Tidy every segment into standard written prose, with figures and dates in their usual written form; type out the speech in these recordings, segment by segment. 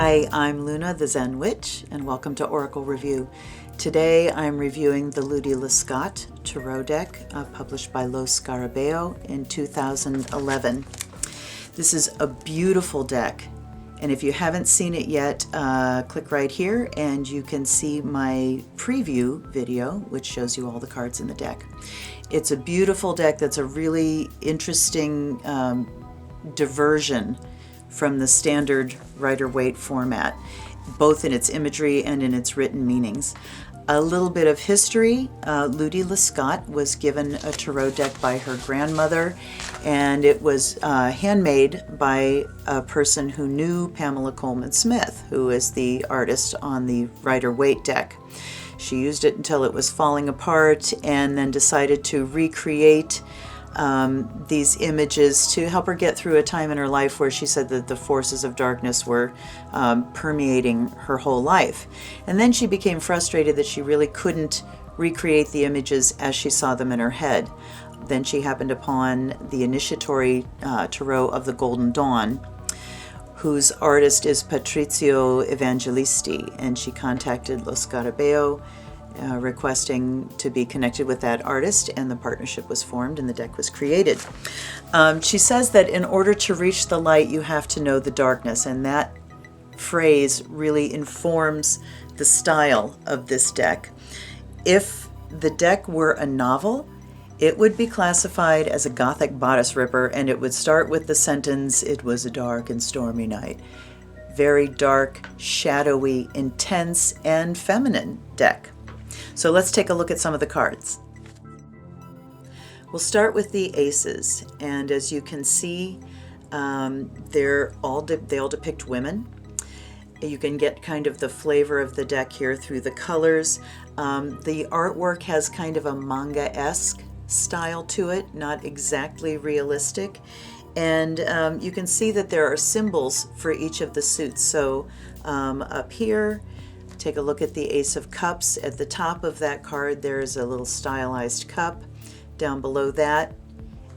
Hi, I'm Luna, the Zen Witch, and welcome to Oracle Review. Today I'm reviewing the Ludy Lescot Tarot deck, published by Lo Scarabeo in 2011. This is a beautiful deck, and if you haven't seen it yet, click right here and you can see my preview video, which shows you all the cards in the deck. It's a beautiful deck that's a really interesting diversion from the standard Rider-Waite format, both in its imagery and in its written meanings. A little bit of history. Ludy Lescot was given a tarot deck by her grandmother, and it was handmade by a person who knew Pamela Coleman Smith, who is the artist on the Rider-Waite deck. She used it until it was falling apart and then decided to recreate these images to help her get through a time in her life where she said that the forces of darkness were permeating her whole life. And then she became frustrated that she really couldn't recreate the images as she saw them in her head. Then she happened upon the initiatory tarot of the Golden Dawn, whose artist is Patrizio Evangelisti, and she contacted Lo Scarabeo requesting to be connected with that artist, and the partnership was formed and the deck was created. She says that in order to reach the light, you have to know the darkness, and that phrase really informs the style of this deck. If the deck were a novel, it would be classified as a Gothic bodice ripper, and it would start with the sentence, "It was a dark and stormy night." Very dark, shadowy, intense, and feminine deck. So let's take a look at some of the cards. We'll start with the aces, and as you can see, they all depict women. You can get kind of the flavor of the deck here through the colors. The artwork has kind of a manga-esque style to it, not exactly realistic. And you can see that there are symbols for each of the suits. So up here, take a look at the Ace of Cups. At the top of that card, there's a little stylized cup. Down below that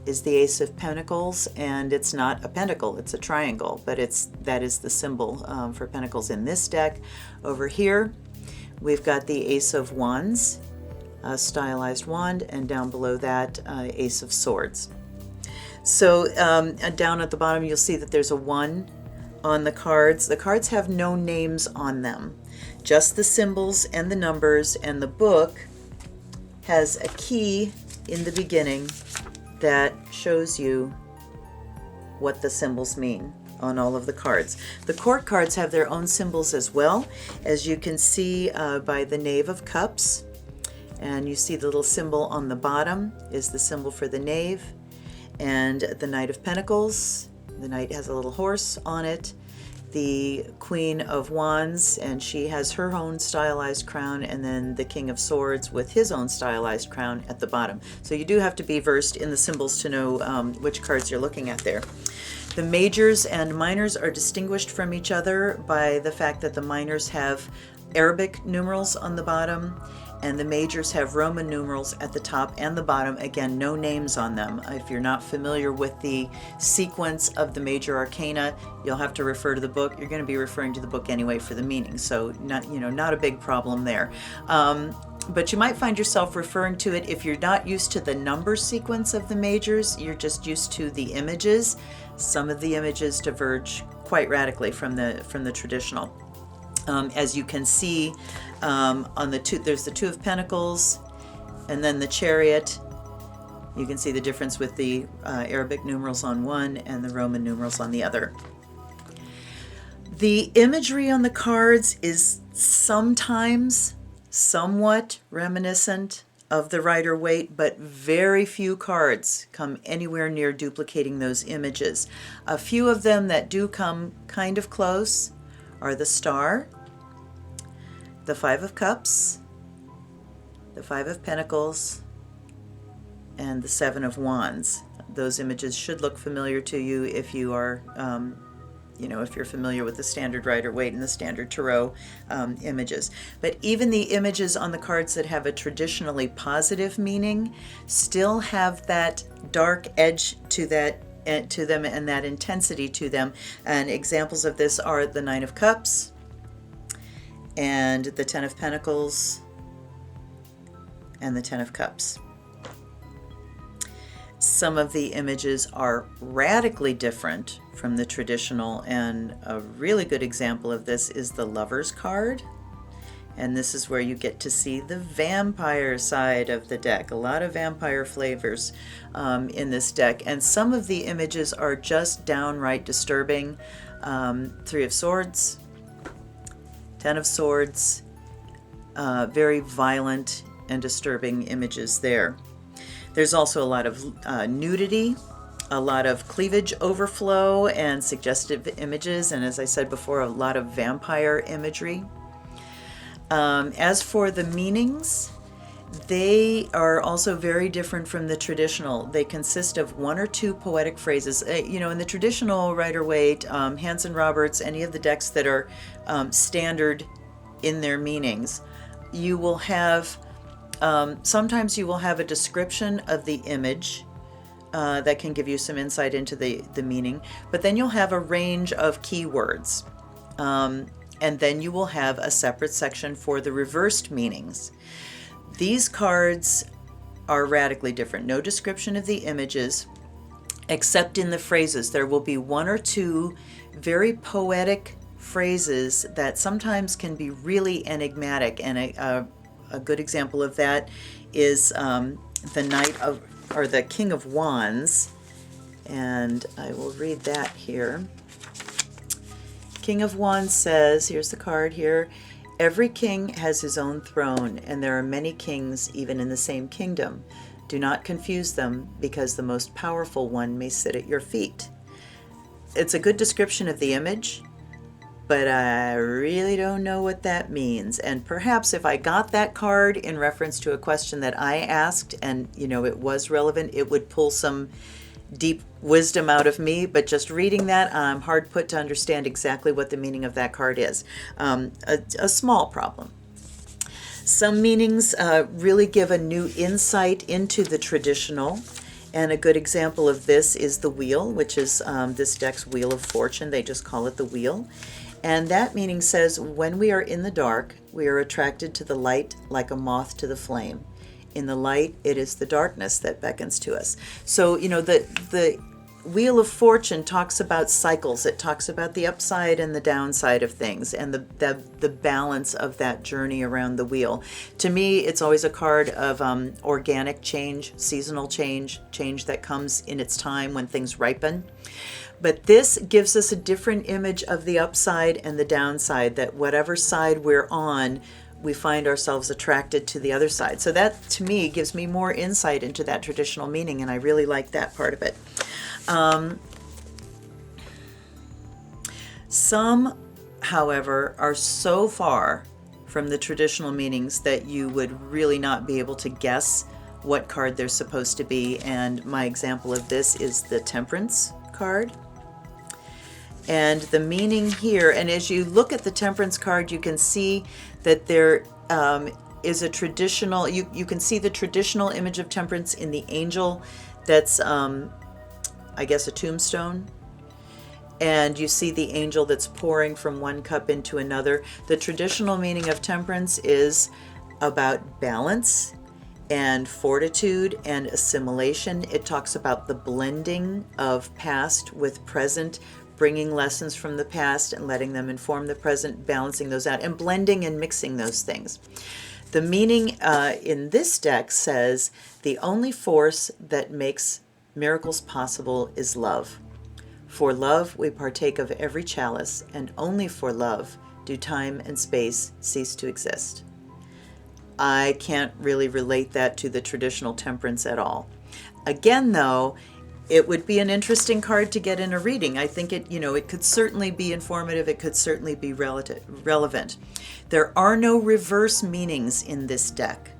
is the Ace of Pentacles, and it's not a pentacle, it's a triangle, but that is the symbol for pentacles in this deck. Over here, we've got the Ace of Wands, a stylized wand, and down below that, Ace of Swords. So down at the bottom, you'll see that there's a 1 on the cards. The cards have no names on them, just the symbols and the numbers, and the book has a key in the beginning that shows you what the symbols mean on all of the cards. The court cards have their own symbols as well, as you can see by the Knave of Cups, and you see the little symbol on the bottom is the symbol for the knave, and the Knight of Pentacles. The knight has a little horse on it. The Queen of Wands, and she has her own stylized crown, and then the King of Swords with his own stylized crown at the bottom. So you do have to be versed in the symbols to know which cards you're looking at there. The majors and minors are distinguished from each other by the fact that the minors have Arabic numerals on the bottom, and the majors have Roman numerals at the top and the bottom. Again, no names on them. If you're not familiar with the sequence of the major arcana, you'll have to refer to the book. You're going to be referring to the book anyway for the meaning, so not a big problem there. But you might find yourself referring to it if you're not used to the number sequence of the majors. You're just used to the images. Some of the images diverge quite radically from the traditional. As you can see, on the two, there's the 2 of Pentacles, and then the Chariot. You can see the difference with the Arabic numerals on one and the Roman numerals on the other. The imagery on the cards is sometimes somewhat reminiscent of the Rider-Waite, but very few cards come anywhere near duplicating those images. A few of them that do come kind of close are the Star, the 5 of Cups, the 5 of Pentacles, and the 7 of Wands. Those images should look familiar to you if you are, if you're familiar with the standard Rider-Waite and the standard Tarot images. But even the images on the cards that have a traditionally positive meaning still have that dark edge to that to them and that intensity to them. And examples of this are the Nine of Cups and the Ten of Pentacles and the Ten of Cups. Some of the images are radically different from the traditional, and a really good example of this is the Lovers card. And this is where you get to see the vampire side of the deck. A lot of vampire flavors in this deck. And some of the images are just downright disturbing. Three of Swords, Ten of Swords, very violent and disturbing images there. There's also a lot of nudity, a lot of cleavage overflow and suggestive images, and as I said before, a lot of vampire imagery. As for the meanings, they are also very different from the traditional. They consist of one or two poetic phrases. In the traditional Rider-Waite, Hanson-Roberts, any of the decks that are standard in their meanings, you will have sometimes you will have a description of the image that can give you some insight into the meaning, but then you'll have a range of keywords. And then you will have a separate section for the reversed meanings. These cards are radically different. No description of the images, except in the phrases. There will be one or two very poetic phrases that sometimes can be really enigmatic, and a good example of that is the King of Wands, and I will read that here. King of Wands says, here's the card here, every king has his own throne, and there are many kings even in the same kingdom. Do not confuse them, because the most powerful one may sit at your feet. It's a good description of the image, but I really don't know what that means. And perhaps if I got that card in reference to a question that I asked and, it was relevant, it would pull some deep wisdom out of me. But just reading that, I'm hard put to understand exactly what the meaning of that card is. A small problem. Some meanings really give a new insight into the traditional. And a good example of this is the Wheel, which is this deck's Wheel of Fortune. They just call it the Wheel. And that meaning says, when we are in the dark, we are attracted to the light like a moth to the flame. In the light, it is the darkness that beckons to us. So, the Wheel of Fortune talks about cycles. It talks about the upside and the downside of things, and the balance of that journey around the wheel. To me, it's always a card of organic change, seasonal change that comes in its time when things ripen. But this gives us a different image of the upside and the downside, that whatever side we're on, we find ourselves attracted to the other side. So that, to me, gives me more insight into that traditional meaning, and I really like that part of it. Some, however, are so far from the traditional meanings that you would really not be able to guess what card they're supposed to be. And my example of this is the Temperance card. And the meaning here, and as you look at the Temperance card, you can see that there is a traditional, you can see the traditional image of Temperance in the angel that's, I guess, a tombstone. And you see the angel that's pouring from one cup into another. The traditional meaning of Temperance is about balance and fortitude and assimilation. It talks about the blending of past with present, bringing lessons from the past and letting them inform the present, balancing those out, and blending and mixing those things. The meaning in this deck says, the only force that makes miracles possible is love. For love we partake of every chalice, and only for love do time and space cease to exist. I can't really relate that to the traditional Temperance at all. Again, though, it would be an interesting card to get in a reading. I think it could certainly be informative. It could certainly be relevant. There are no reverse meanings in this deck.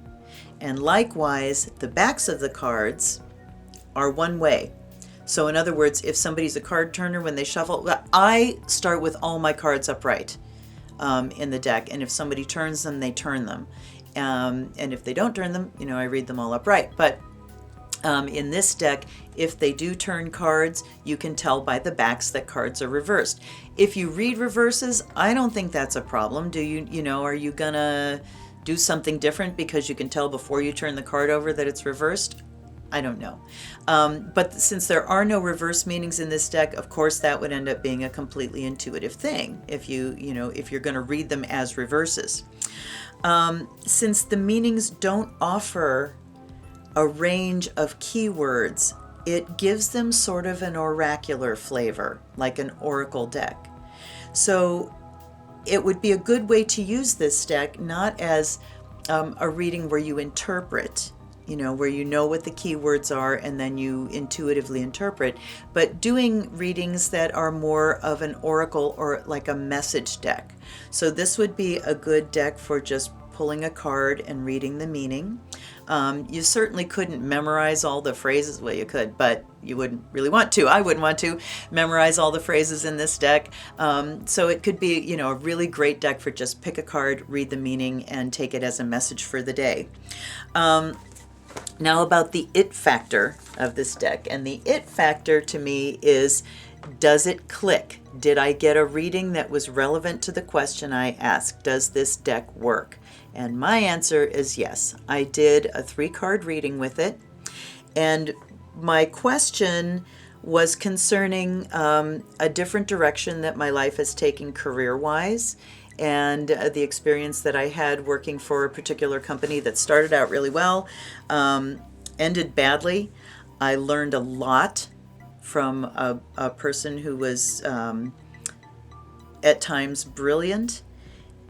And likewise, the backs of the cards are one way. So in other words, if somebody's a card turner, when they shuffle, I start with all my cards upright in the deck. And if somebody turns them, they turn them. And if they don't turn them, I read them all upright. But In this deck, if they do turn cards, you can tell by the backs that cards are reversed. If you read reverses, I don't think that's a problem. Do you, are you gonna do something different because you can tell before you turn the card over that it's reversed? I don't know. But since there are no reverse meanings in this deck, of course, that would end up being a completely intuitive thing if if you're gonna read them as reverses. Since the meanings don't offer a range of keywords, it gives them sort of an oracular flavor, like an oracle deck. So it would be a good way to use this deck, not as a reading where you interpret, where you know what the keywords are and then you intuitively interpret, but doing readings that are more of an oracle or like a message deck. So this would be a good deck for just pulling a card and reading the meaning. You certainly couldn't memorize all the phrases. Well, you could, but you wouldn't really want to. I wouldn't want to memorize all the phrases in this deck. So it could be, a really great deck for just pick a card, read the meaning, and take it as a message for the day. Now about the it factor of this deck. And the it factor to me is, does it click? Did I get a reading that was relevant to the question I asked? Does this deck work? And my answer is yes. I did a 3-card reading with it. And my question was concerning a different direction that my life has taken career-wise, and the experience that I had working for a particular company that started out really well, ended badly. I learned a lot from a person who was at times brilliant,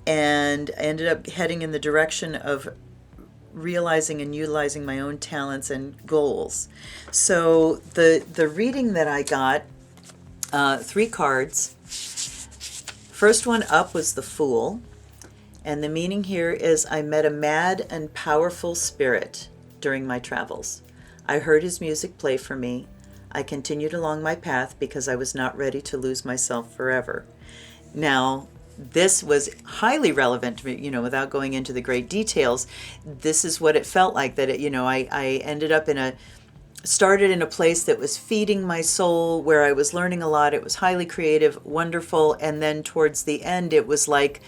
and I ended up heading in the direction of realizing and utilizing my own talents and goals. So the reading that I got, 3 cards. First one up was the Fool, and the meaning here is, I met a mad and powerful spirit during my travels. I heard his music play for me. I continued along my path because I was not ready to lose myself forever. Now, this was highly relevant to me, without going into the great details. This is what it felt like, that I ended up started in a place that was feeding my soul, where I was learning a lot. It was highly creative, wonderful. And then towards the end, it was like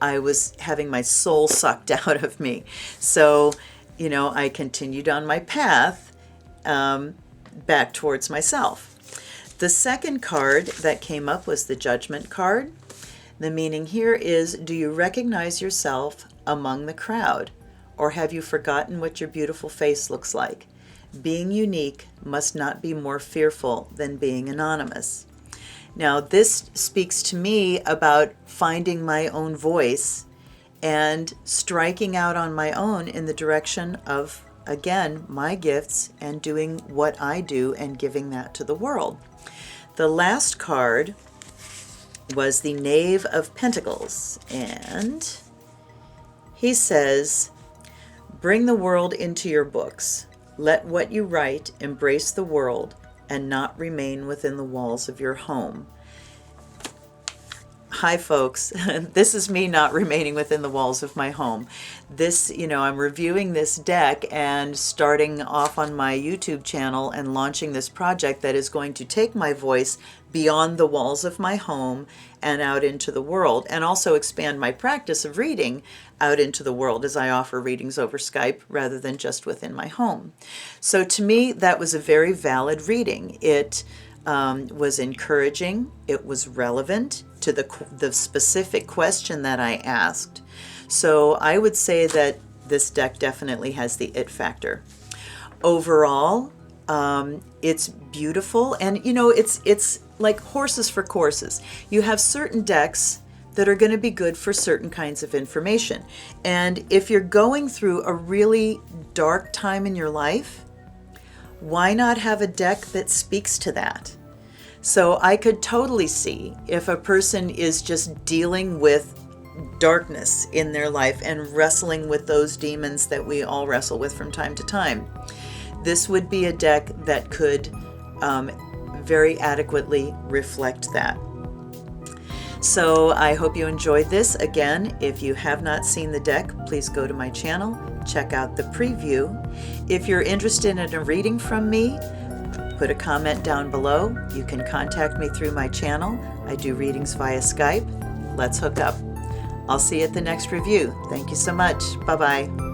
I was having my soul sucked out of me. So, I continued on my path back towards myself. The second card that came up was the Judgment card. The meaning here is, do you recognize yourself among the crowd, or have you forgotten what your beautiful face looks like? Being unique must not be more fearful than being anonymous. Now, this speaks to me about finding my own voice and striking out on my own in the direction of, again, my gifts and doing what I do and giving that to the world. The last card was the Knave of Pentacles, and he says, bring the world into your books. Let what you write embrace the world and not remain within the walls of your home. Hi, folks. This is me not remaining within the walls of my home. This, I'm reviewing this deck and starting off on my YouTube channel and launching this project that is going to take my voice beyond the walls of my home and out into the world, and also expand my practice of reading out into the world as I offer readings over Skype rather than just within my home. So to me, that was a very valid reading. It was encouraging. It was relevant to the specific question that I asked. So I would say that this deck definitely has the it factor. Overall, it's beautiful, and it's like horses for courses. You have certain decks that are going to be good for certain kinds of information. And if you're going through a really dark time in your life, why not have a deck that speaks to that? So I could totally see if a person is just dealing with darkness in their life and wrestling with those demons that we all wrestle with from time to time. This would be a deck that could very adequately reflect that. So I hope you enjoyed this. Again, if you have not seen the deck, please go to my channel check out the preview. If you're interested in a reading from me, put a comment down below. You can contact me through my channel. I do readings via Skype. Let's hook up. I'll see you at the next review. Thank you so much. Bye-bye.